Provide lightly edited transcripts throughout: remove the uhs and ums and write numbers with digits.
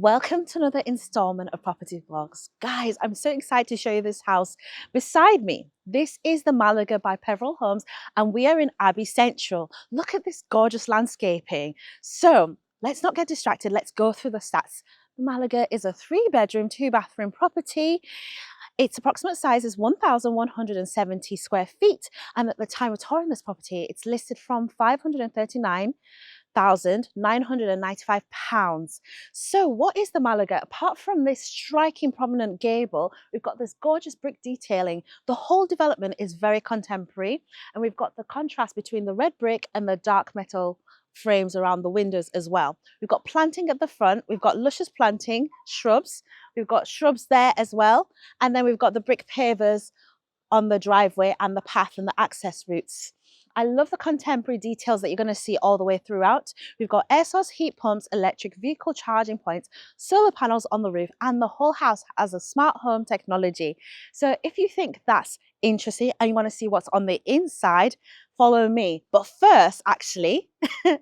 Welcome to another installment of Property Vlogs. Guys, I'm so excited to show you this house beside me. This is the Malaga by Peverilhomes and we are in Abbey Central. Look at this gorgeous landscaping. So let's not get distracted. Let's go through the stats. The Malaga is a 3-bedroom, 2-bathroom property. Its approximate size is 1,170 square feet. And at the time of touring this property, it's listed from £539,995. So what is the Malaga? Apart from this striking prominent gable, we've got this gorgeous brick detailing. The whole development is very contemporary, and we've got the contrast between the red brick and the dark metal frames around the windows as well. We've got planting at the front, we've got luscious planting, shrubs, we've got shrubs there as well, and then we've got the brick pavers on the driveway and the path and the access routes. I love the contemporary details that you're going to see all the way throughout. We've got air source heat pumps, electric vehicle charging points, solar panels on the roof, and the whole house has a smart home technology. So if you think that's interesting and you want to see what's on the inside, follow me. But first, actually,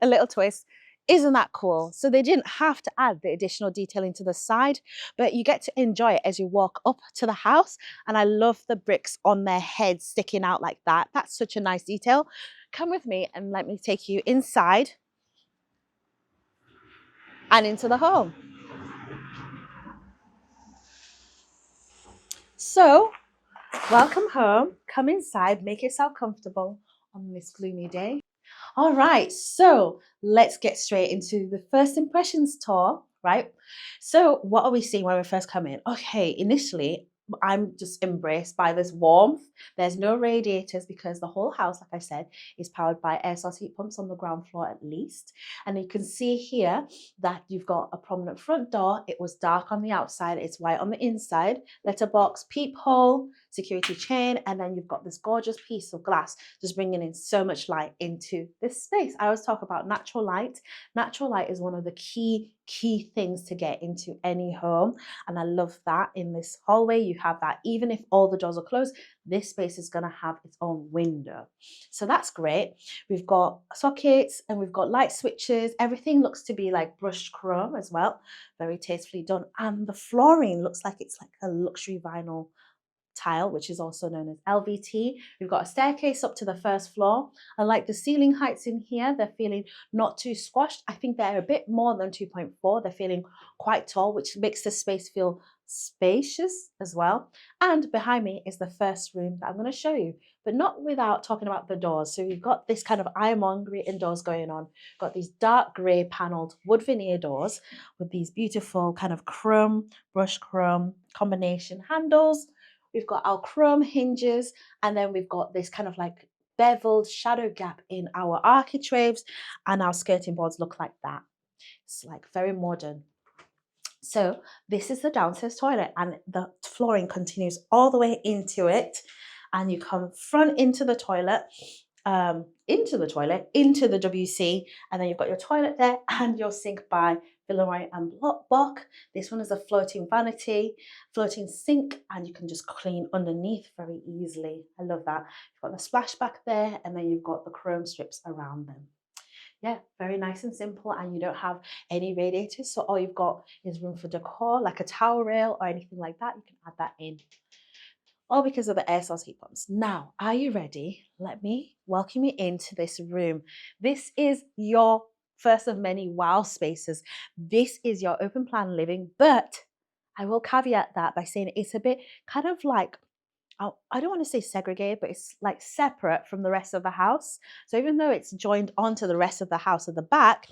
a little twist. Isn't that cool? So they didn't have to add the additional detailing to the side, but you get to enjoy it as you walk up to the house. And I love the bricks on their heads sticking out like that. That's such a nice detail. Come with me and let me take you inside and into the home. So welcome home. Come inside, make yourself comfortable on this gloomy day. All right, so let's get straight into the first impressions tour, right? So what are we seeing when we first come in? Okay, initially, I'm just embraced by this warmth. There's no radiators because the whole house, like I said, is powered by air source heat pumps on the ground floor at least. And you can see here that you've got a prominent front door. It was dark on the outside, it's white on the inside, letterbox, peephole, security chain, and then you've got this gorgeous piece of glass just bringing in so much light into this space. I always talk about natural light. Natural light is one of the key things to get into any home, and I love that. In this hallway you have that. Even if all the doors are closed, this space is going to have its own window, so that's great. We've got sockets and we've got light switches. Everything looks to be like brushed chrome as well, very tastefully done, and the flooring looks like it's like a luxury vinyl tile, which is also known as LVT. We've got a staircase up to the first floor. I like the ceiling heights in here. They're feeling not too squashed. I think they're a bit more than 2.4. They're feeling quite tall, which makes the space feel spacious as well. And behind me is the first room that I'm going to show you, but not without talking about the doors. So you've got this kind of ironmongery indoors going on. Got these dark grey panelled wood veneer doors with these beautiful kind of chrome, brush chrome combination handles. We've got our chrome hinges, and then we've got this kind of like beveled shadow gap in our architraves, and our skirting boards look like that. It's like very modern. So this is the downstairs toilet, and the flooring continues all the way into it, and you come front into the toilet, into the WC, and then you've got your toilet there and your sink by Villeroy and Boch. This one is a floating vanity, floating sink, and you can just clean underneath very easily. I love that. You've got the splashback there, and then you've got the chrome strips around them. Yeah, very nice and simple, and you don't have any radiators, so all you've got is room for decor, like a towel rail or anything like that. You can add that in, all because of the air source heat pumps. Now, are you ready? Let me welcome you into this room. This is your first of many wow spaces. This is your open plan living, but I will caveat that by saying it's a bit kind of like, I don't want to say segregated, but it's like separate from the rest of the house. So even though it's joined onto the rest of the house at the back,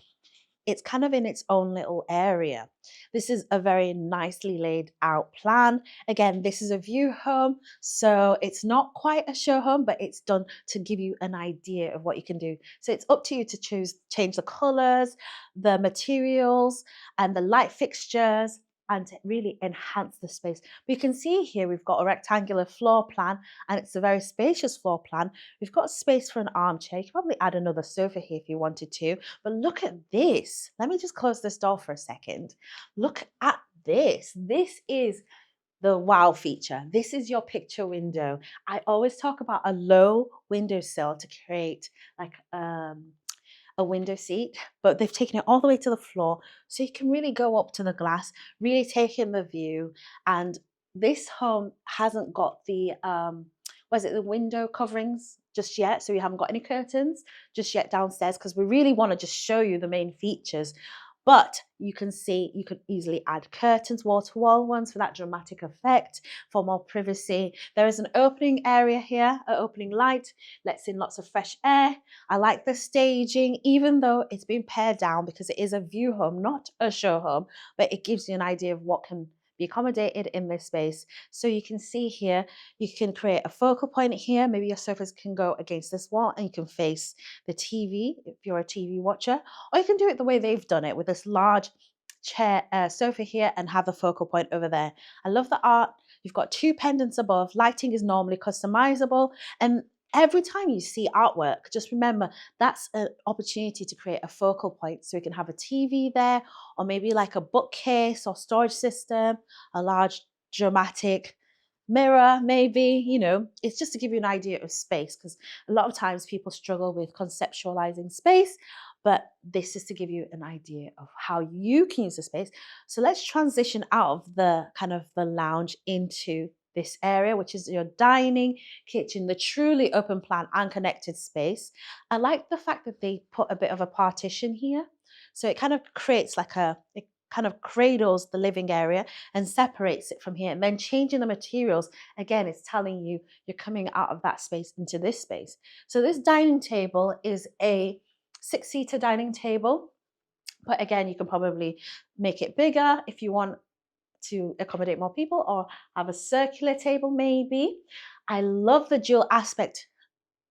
it's kind of in its own little area. This is a very nicely laid out plan. Again, this is a view home, so it's not quite a show home, but it's done to give you an idea of what you can do. So it's up to you to change the colors, the materials, and the light fixtures, and to really enhance the space. But you can see here we've got a rectangular floor plan, and it's a very spacious floor plan. We've got space for an armchair. You could probably add another sofa here if you wanted to, but look at this. Let me just close this door for a second. Look at this. This is the wow feature. This is your picture window. I always talk about a low windowsill to create like a window seat, but they've taken it all the way to the floor. So you can really go up to the glass, really take in the view. And this home hasn't got the, the window coverings just yet. So we haven't got any curtains just yet downstairs because we really want to just show you the main features. But you can see you could easily add curtains, wall-to-wall ones for that dramatic effect, for more privacy. There is an opening area here, an opening light, lets in lots of fresh air. I like the staging, even though it's been pared down because it is a view home, not a show home, but it gives you an idea of what can be accommodated in this space. So you can see here, you can create a focal point here. Maybe your sofas can go against this wall and you can face the TV if you're a TV watcher, or you can do it the way they've done it with this large chair sofa here and have the focal point over there. I love the art. You've got two pendants above. Lighting is normally customizable, and every time you see artwork, just remember that's an opportunity to create a focal point. So you can have a TV there, or maybe like a bookcase or storage system, a large dramatic mirror, maybe, it's just to give you an idea of space, because a lot of times people struggle with conceptualizing space, but this is to give you an idea of how you can use the space. So let's transition out of the kind of the lounge into this area, which is your dining, kitchen, the truly open plan and connected space. I like the fact that they put a bit of a partition here. So it kind of creates it kind of cradles the living area and separates it from here. And then changing the materials, again, it's telling you you're coming out of that space into this space. So this dining table is a 6-seater dining table. But again, you can probably make it bigger if you want to accommodate more people, or have a circular table maybe. I love the dual aspect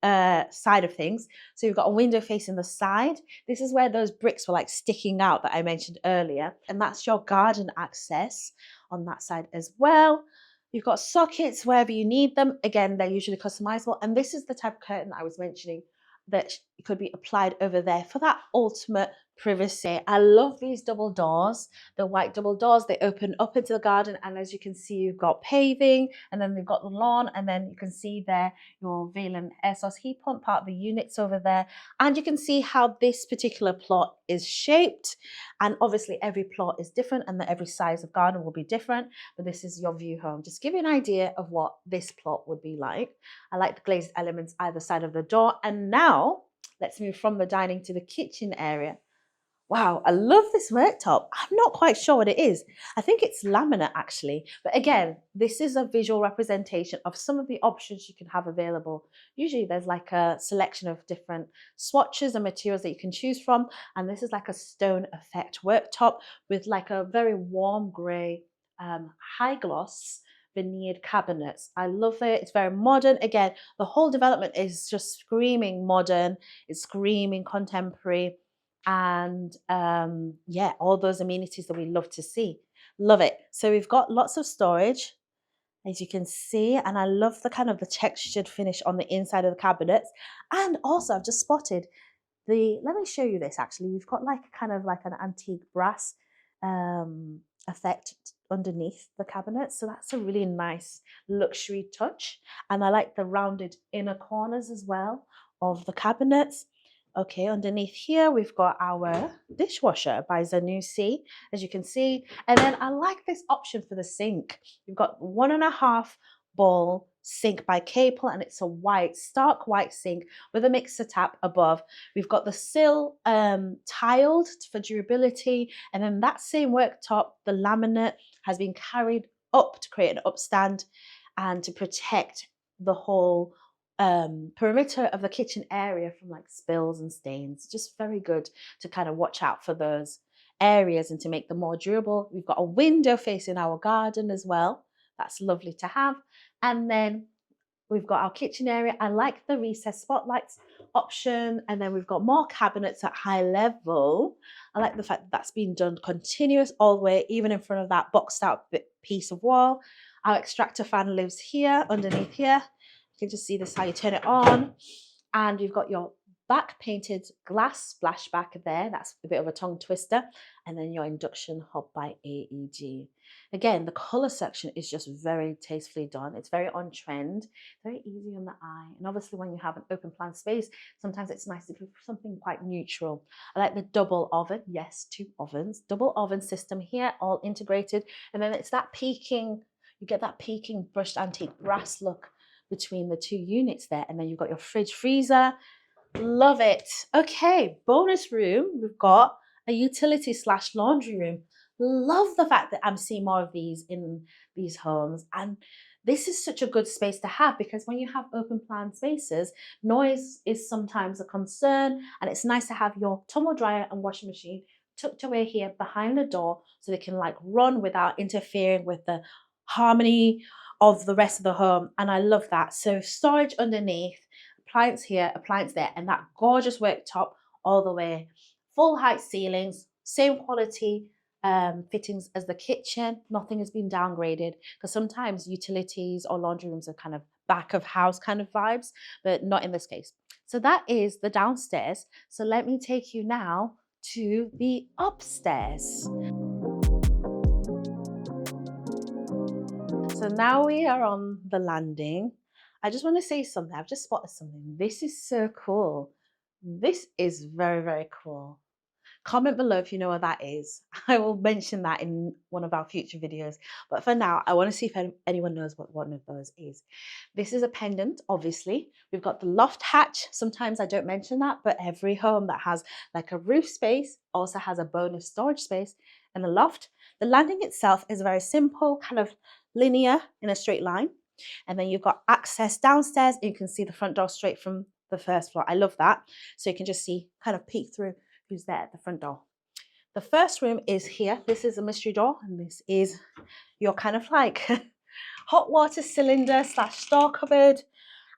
side of things. So you've got a window facing the side. This is where those bricks were like sticking out that I mentioned earlier, and that's your garden access on that side as well. You've got sockets wherever you need them. Again, they're usually customizable, and this is the type of curtain that I was mentioning that could be applied over there for that ultimate privacy. I love these double doors, the white double doors. They open up into the garden, and as you can see, you've got paving, and then we've got the lawn, and then you can see there your Valen air source heat pump, part of the units over there. And you can see how this particular plot is shaped, and obviously every plot is different, and every size of garden will be different, but this is your view home. Just give you an idea of what this plot would be like. I like the glazed elements either side of the door. And now let's move from the dining to the kitchen area. Wow, I love this worktop. I'm not quite sure what it is. I think it's laminate actually. But again, this is a visual representation of some of the options you can have available. Usually there's like a selection of different swatches and materials that you can choose from. And this is like a stone effect worktop with like a very warm grey, high gloss veneered cabinets. I love it. It's very modern. Again, the whole development is just screaming modern. It's screaming contemporary. And yeah, all those amenities that we love to see. Love it. So we've got lots of storage, as you can see, and I love the kind of the textured finish on the inside of the cabinets. And also I've just spotted let me show you this actually. You've got like kind of like an antique brass effect underneath the cabinet. So that's a really nice luxury touch. And I like the rounded inner corners as well of the cabinets. Okay, underneath here, we've got our dishwasher by Zanussi, as you can see. And then I like this option for the sink. You've got 1.5 bowl sink by Capel, and it's a stark white sink with a mixer tap above. We've got the sill tiled for durability, and then that same worktop, the laminate has been carried up to create an upstand and to protect the whole perimeter of the kitchen area from like spills and stains. Just very good to kind of watch out for those areas and to make them more durable. We've got a window facing our garden as well. That's lovely to have. And then we've got our kitchen area. I like the recessed spotlights option. And then we've got more cabinets at high level. I like the fact that that's been done continuous all the way, even in front of that boxed out piece of wall. Our extractor fan lives here, underneath here. You can just see this how you turn it on. And you've got your back painted glass splashback there. That's a bit of a tongue twister. And then your induction hob by AEG. Again, the color section is just very tastefully done. It's very on trend, very easy on the eye. And obviously when you have an open plan space, sometimes it's nice to do something quite neutral. I like the double oven. Yes, 2 ovens. Double oven system here, all integrated. And then it's that peaking, you get that peaking brushed antique brass look between the 2 units there. And then you've got your fridge freezer. Love it. Okay, bonus room. We've got a utility / laundry room. Love the fact that I'm seeing more of these in these homes. And this is such a good space to have, because when you have open plan spaces, noise is sometimes a concern. And it's nice to have your tumble dryer and washing machine tucked away here behind the door, so they can like run without interfering with the harmony of the rest of the home. And I love that. So storage underneath, appliance here, appliance there, and that gorgeous worktop all the way. Full height ceilings, same quality fittings as the kitchen. Nothing has been downgraded, because sometimes utilities or laundry rooms are kind of back of house kind of vibes, but not in this case. So that is the downstairs. So let me take you now to the upstairs. So now we are on the landing. I just want to say something. I've just spotted something. This is so cool. This is very, very cool. Comment below if you know what that is. I will mention that in one of our future videos. But for now, I want to see if anyone knows what one of those is. This is a pendant, obviously. We've got the loft hatch. Sometimes I don't mention that, but every home that has like a roof space also has a bonus storage space and a loft. The landing itself is very simple, kind of linear in a straight line. And then you've got access downstairs. And you can see the front door straight from the first floor. I love that. So you can just see, kind of peek through who's there at the front door. The first room is here. This is a mystery door, and this is your kind of like hot water cylinder / store cupboard.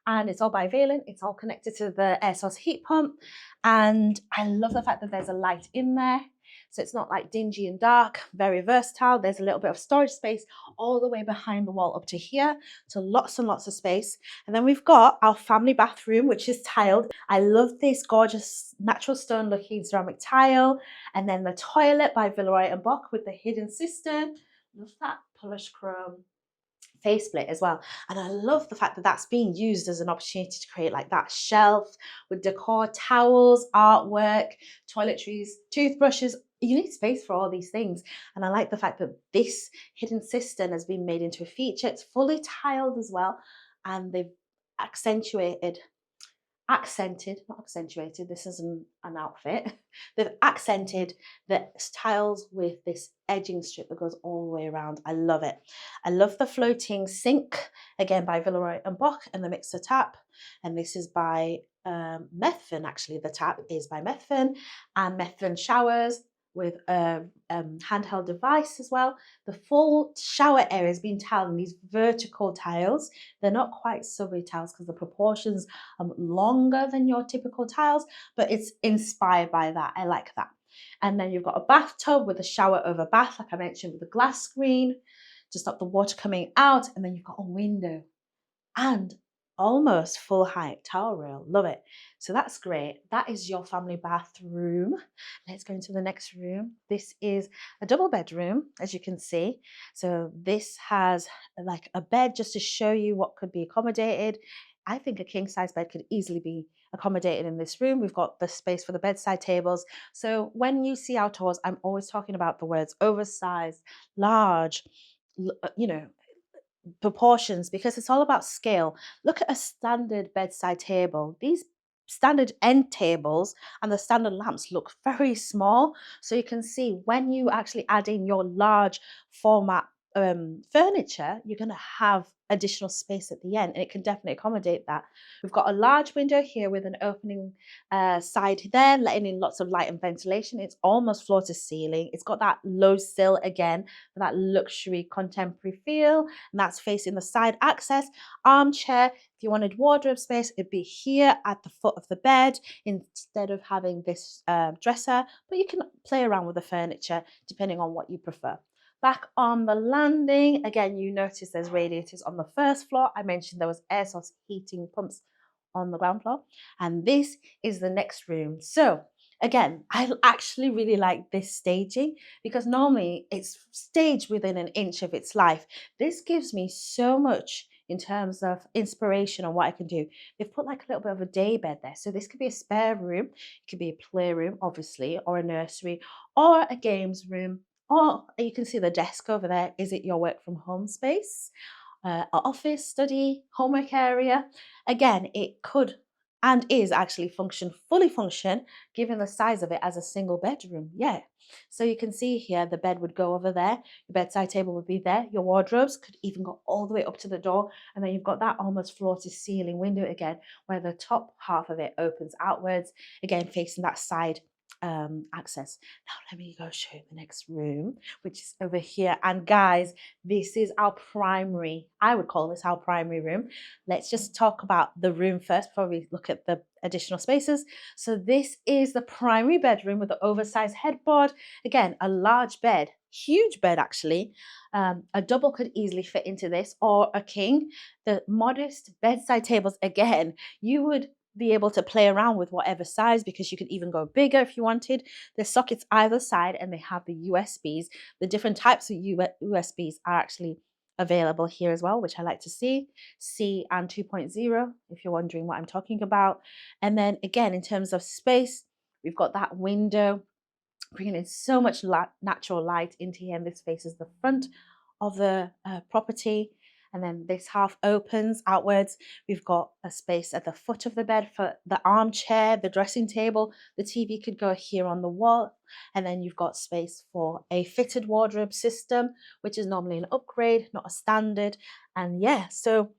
And it's all bivalent. It's all connected to the air source heat pump. And I love the fact that there's a light in there. So it's not like dingy and dark, very versatile. There's a little bit of storage space all the way behind the wall up to here. So lots and lots of space. And then we've got our family bathroom, which is tiled. I love this gorgeous natural stone looking ceramic tile. And then the toilet by Villeroy & Boch with the hidden cistern. Love that polished chrome faceplate as well. And I love the fact that that's being used as an opportunity to create like that shelf with decor, towels, artwork, toiletries, toothbrushes. You need space for all these things. And I like the fact that this hidden cistern has been made into a feature. It's fully tiled as well. And they've not accentuated, this isn't an outfit. They've accented the tiles with this edging strip that goes all the way around. I love it. I love the floating sink, again by Villeroy & Boch, and the mixer tap. And this is by Methven, actually. The tap is by Methven, and Methven showers with a handheld device as well. The full shower area has been tiled in these vertical tiles. They're not quite subway tiles because the proportions are longer than your typical tiles, but it's inspired by that. I like that. And then you've got a bathtub with a shower over bath, like I mentioned, with a glass screen to stop the water coming out. And then you've got a window and almost full height towel rail. Love it. So that's great. That is your family bathroom. Let's go into the next room. This is a double bedroom, as you can see. So this has like a bed just to show you what could be accommodated. I think a king size bed could easily be accommodated in this room. We've got the space for the bedside tables. So when you see our tours, I'm always talking about the words oversized, large, you know, proportions, because it's all about scale. Look at a standard bedside table. These standard end tables and the standard lamps look very small. So you can see when you actually add in your large format furniture, you're going to have additional space at the end, and it can definitely accommodate that. We've got a large window here with an opening side there, letting in lots of light and ventilation. It's almost floor to ceiling. It's got that low sill again for that luxury contemporary feel, and that's facing the side access. Armchair, if you wanted wardrobe space, it'd be here at the foot of the bed instead of having this dresser, but you can play around with the furniture depending on what you prefer. Back on the landing, again, you notice there's radiators on the first floor. I mentioned there was air source heating pumps on the ground floor, and this is the next room. So again, I actually really like this staging because normally it's staged within an inch of its life. This gives me so much in terms of inspiration on what I can do. They've put like a little bit of a day bed there. So this could be a spare room, it could be a playroom, obviously, or a nursery, or a games room, or you can see the desk over there. Is it your work from home space? Office, study, homework area. Again, it could and is actually fully function, given the size of it as a single bedroom. Yeah. So you can see here the bed would go over there, your bedside table would be there, your wardrobes could even go all the way up to the door, and then you've got that almost floor to ceiling window again, where the top half of it opens outwards, again facing that side access. Now let me go show you the next room, which is over here. And guys, this is our primary, I would call this our primary room. Let's just talk about the room first before we look at the additional spaces. So this is the primary bedroom with the oversized headboard. Again, a large bed, huge bed actually. A double could easily fit into this, or a king. The modest bedside tables, again, you would be able to play around with whatever size, because you could even go bigger if you wanted. There's sockets either side, and they have the USBs. The different types of USBs are actually available here as well, which I like to see. C and 2.0, if you're wondering what I'm talking about. And then again, in terms of space, we've got that window bringing in so much natural light into here, and this faces the front of the property. And then this half opens outwards. We've got a space at the foot of the bed for the armchair, the dressing table. The TV could go here on the wall. And then you've got space for a fitted wardrobe system, which is normally an upgrade, not a standard. And yeah, so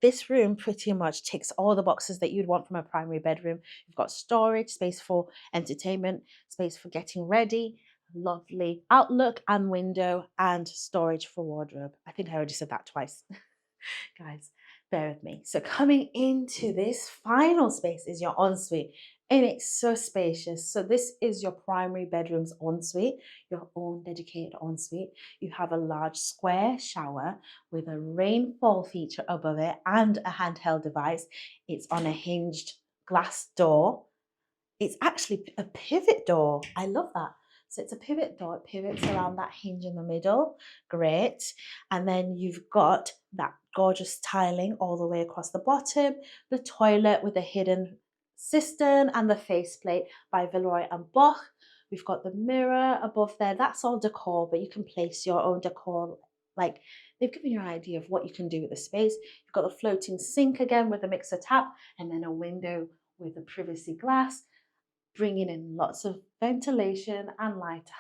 this room pretty much ticks all the boxes that you'd want from a primary bedroom. You've got storage, space for entertainment, space for getting ready, lovely outlook and window, and storage for wardrobe. I think I already said that twice. Guys, bear with me. So coming into this final space is your ensuite, and it's so spacious. So this is your primary bedroom's ensuite, your own dedicated ensuite. You have a large square shower with a rainfall feature above it and a handheld device. It's on a hinged glass door. It's actually a pivot door. I love that. So it's a pivot door. It pivots around that hinge in the middle. Great. And then you've got that gorgeous tiling all the way across the bottom, the toilet with a hidden cistern, and the faceplate by Villeroy and Boch. We've got the mirror above there. That's all decor, but you can place your own decor. Like, they've given you an idea of what you can do with the space. You've got the floating sink again with a mixer tap, and then a window with a privacy glass, bringing in lots of ventilation and light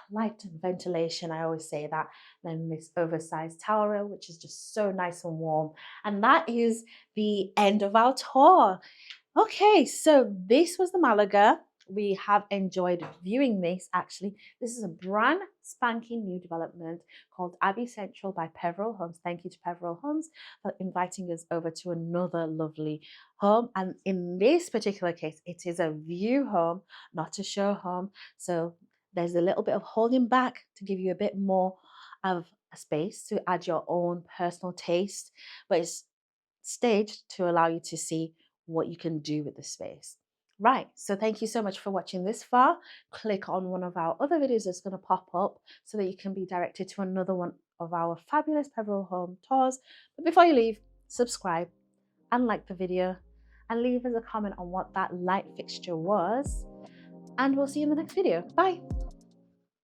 and ventilation. I always say that. Then this oversized towel rail, which is just so nice and warm. And that is the end of our tour. Okay, so this was the Malaga. We have enjoyed viewing this actually. This is a brand spanking new development called Abbey Central by Peverilhomes. Thank you to Peverilhomes for inviting us over to another lovely home. And in this particular case, it is a view home, not a show home. So there's a little bit of holding back to give you a bit more of a space to add your own personal taste, but it's staged to allow you to see what you can do with the space. Right, so thank you so much for watching this far. Click on one of our other videos that's going to pop up so that you can be directed to another one of our fabulous Peveril home tours. But before you leave, subscribe and like the video, and leave us a comment on what that light fixture was. And we'll see you in the next video. Bye.